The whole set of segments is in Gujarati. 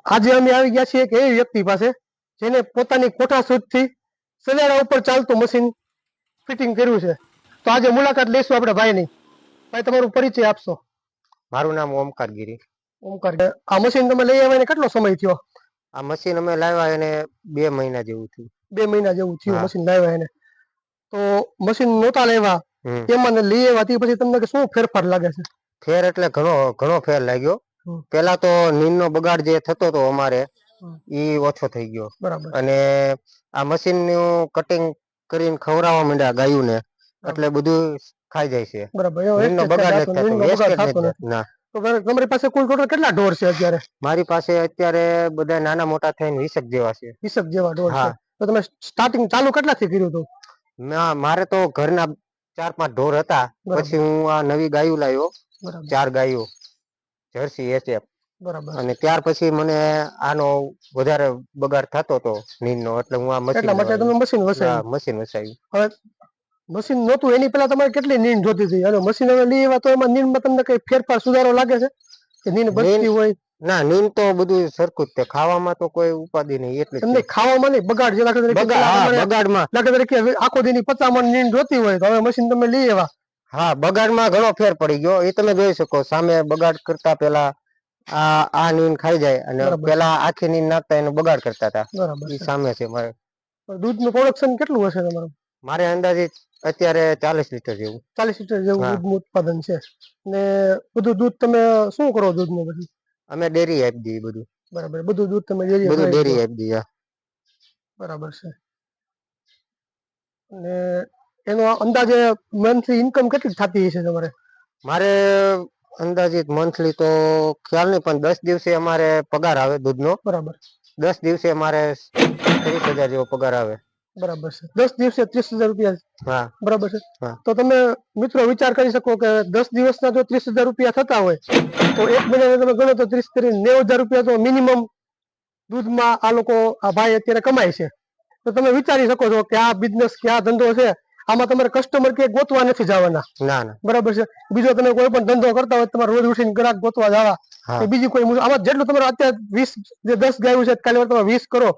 આજે અમે આવી ગયા છીએ એક એવી વ્યક્તિ પાસે જેને પોતાની કોઠા સુધી સજાડા ઉપર ચાલતું મશીન ફિટિંગ કર્યું છે. તો આજે મુલાકાત લઈશું આપણે ભાઈની. ભાઈ, તમારો પરિચય આપશો? મારું નામ ઓમકાર ગીરી. ઓમકાર, આ મશીન તમે લઈ આવ્યા કેટલો સમય થયો? આ મશીન અમે લાવ્યા એને 2 મહિના જેવું થયું. 2 મહિના જેવું થયું મશીન લાવ્યા એને. તો મશીન નહોતા લાવ્યા એમાં લઈ આવ્યા તે પછી તમને શું ફેરફાર લાગે છે? ફેર એટલે ઘણો ફેર લાગ્યો. પેલા તો નીંદનો બગાડ જે થતો હતો અમારે ઈ ઓછો થઈ ગયો. બરાબર. અને આ મશીન નું કટિંગ કરીને ખવડાવવા માંડ્યા ગાયું ને એટલે બધું ખાઈ જાય છે. બરાબર. નીંદનો બગાડ નથી થતો, વેસ્ટેજ નથી. ના. તો તમારી પાસે કુલ ટોટલ કેટલા ઢોર છે અત્યારે? મારી પાસે અત્યારે બધા નાના મોટા થઈને 20 જેવા છે. 20 જેવા ઢોર છે. તો તમે સ્ટાર્ટિંગ ચાલુ કેટલાથી કર્યું હતું? મારે તો ઘરના 4-5 ઢોર હતા. પછી હું આ નવી ગાયું લાવ્યો. 4 ગાયો જર્સી એચએફ. બરાબર. અને ત્યાર પછી મને આનો વધારે બગાડ થતો હતો નીંદનો, એટલે હું આ મશીન વસાવ્યું. હવે મશીન નહોતું એની પહેલા તમારે કેટલી નીંદ જોતી હતી, અને મશીન હવે લઈ આવ્યા તો એમાં નીંદમાં તમને કઈ ફેરફાર સુધારો લાગે છે કે નીંદ બચતી હોય? ના, નીંદ તો બધું સરખું જ છે. ખાવામાં તો કોઈ ઉપાધિ નહીં. એટલે તમને ખાવામાં નહીં, બગાડ જે બગાડમાં લાગે તરીકે આખો દીની 50 મણ નીંદ જોતી હોય તો હવે મશીન તમે લઈ આવ્યા. હા, બગાડમાં ઘણો ફેર પડી ગયો. એ તમે જોઈ શકો સામે. બગાડ કરતા પેલા આ નીંદ ખાઈ જાય અને પેલા આખી નીંદ નાખતા એનો બગાડ કરતા હતા. એ સામે છે. મારે દૂધનું પ્રોડક્શન કેટલું હશે તમારું? મારે અંદાજિત અત્યારે 40 લીટર જેવું. 40 લીટર જેવું દૂધનું ઉત્પાદન છે. ને બધું દૂધ તમે શું કરો દૂધનું? પછી અમે ડેરી આપી દઈએ બધું. બરાબર. બધું દૂધ તમે ડેરી આપી દઈએ. બરાબર છે. અને એનો અંદાજે મંથલી ઇન્કમ કેટલી થતી હશે તમારે? મારે અંદાજિત મંથલી તો ખ્યાલ નહીં, પણ 10 દિવસે અમારે પગાર આવે દૂધનો. બરાબર. 10 દિવસે અમારે 30,000 જેવો પગાર આવે. બરાબર છે. 10 દિવસે 30,000 રૂપિયા? હા. બરાબર છે. તો તમે મિત્રો વિચાર કરી શકો કે 10 દિવસના જો 30,000 રૂપિયા થતા હોય તો એક મહિનાના તમે ગણો તો 30 કરીને 90,000 રૂપિયા તો મિનિમમ દૂધમાં આ લોકો, આ ભાઈ અત્યારે કમાય છે. તો તમે વિચારી શકો છો કે આ બિઝનેસ, કે આ ધંધો છે, આમાં તમારે કસ્ટમર કે ગોતવા નથી જવાના. ના. બરાબર છે. બીજો તમે કોઈ પણ ધંધો કરતા હોય તમારે રોજ ઉઠીને ગ્રાહક ગોતવા જવા કે બીજી કોઈ આમાં જેટલું તમારે અત્યારે 20 જે 10 ગાયું છે કાલે તમે 20 કરો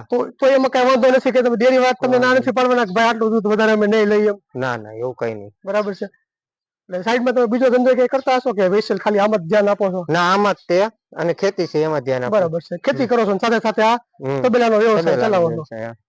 તો એમાં કઈ વાંધો નથી કે તમે ડેરી વાત તમને ના નથી પાડવાના કે ભાઈ આટલું દૂધ વધારે અમે નહીં લઈએ. ના, એવું કઈ નહીં. બરાબર છે. એટલે સાઈડમાં તમે બીજો ધંધો કઈ કરતા હશો કે વેસલ ખાલી આમ જ ધ્યાન આપો છો? ના, આમ જ તે અને ખેતી છે એમાં ધ્યાન આપો. બરાબર છે. ખેતી કરો છો સાથે સાથે આ તબેલાનો વ્યવસાય ચલાવવાનો.